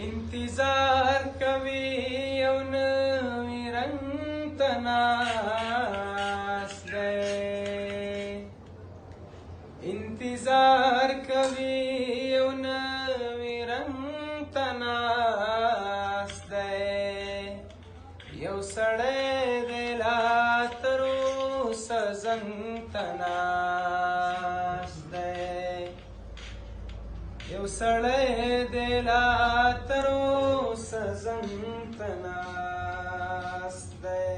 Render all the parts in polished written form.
انتظار کوي یو نوي رنګ ته ناست دی انتظار کوي یو نوي رنګ ته ناست دی یو سړی دی لا تر اوسه زنګ ته ناست دی یو سړی دی لا تر اوسه زنګ ته ناست دی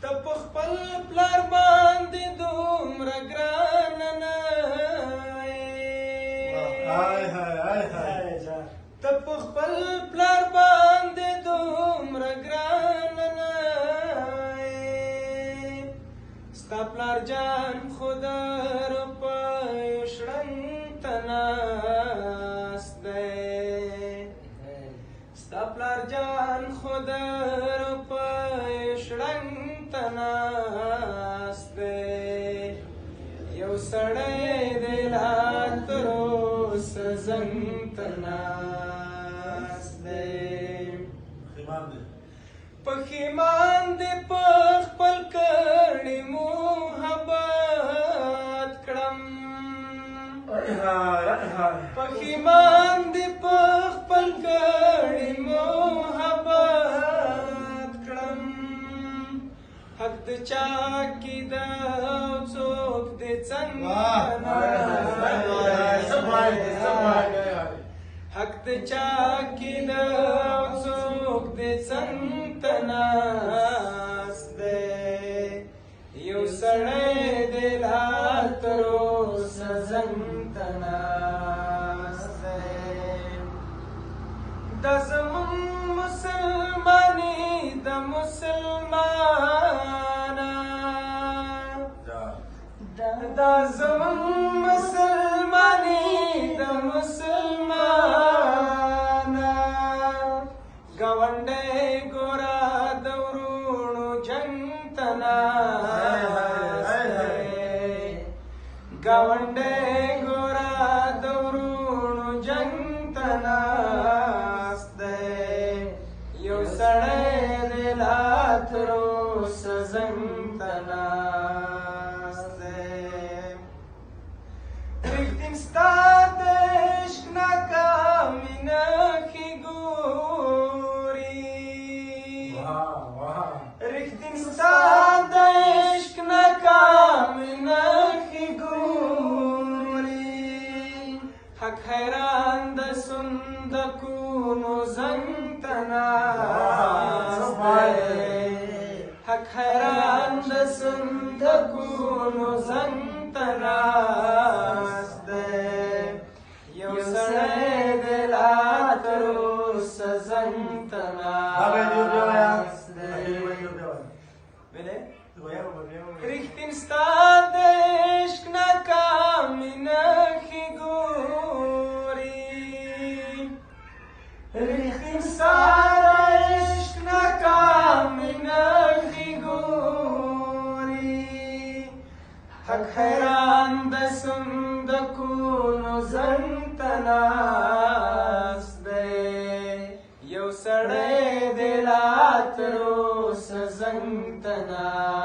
ته په خپل پلار باندې دومره ګرانه نه یې ته په خپل پلار باندې دومره ګرانه نه یې ستا پلار جان خو د روپیو شړنګ ته ناست دی ستا پلار جان خو د روپیو شړنګ ته ناست دی یو سړی دی لا تر اوسه زنګ ته ناست دی پښیمان دی په خپل کړي محبت کړم پښیمان دی په خپل کړي محبت کړم حق د چا کې دا څوک دی څنګه حق د چا کې دا څوک دی څنګه ناست دی یو سړی دی لا تر اوسه زنګ ته ناست دی دا زموږ مسلماني د مسلمانه دا زموږ مسلماني د مسلمانه ګاونډی ګوره د وروڼو جنګ ته ناست دی ګاونډی ګوره د وروڼو جنګ ته ناست دی یو سړی دی لا تر اوسه زنګ ته ناست دی رښتین ستا د عشق ناکامي نښې ګوري رښتین ستا د عشق ناکامي نښې ګوري حق حیران د صندوقونو زنګ ته ناست دی حق حیران د صندوقونو زنګ ته ناست دی یو سړی دی لا تر اوسه زنګ ته ناست دی رښتین ستا د عشق ناکامي نښې ګوري رښتین ستا د عشق ناکامي نښې ګوري حق حیران د صندوقونو زنګ ته ناست دی یو سړی دی لا تر اوسه زنګ ته ناست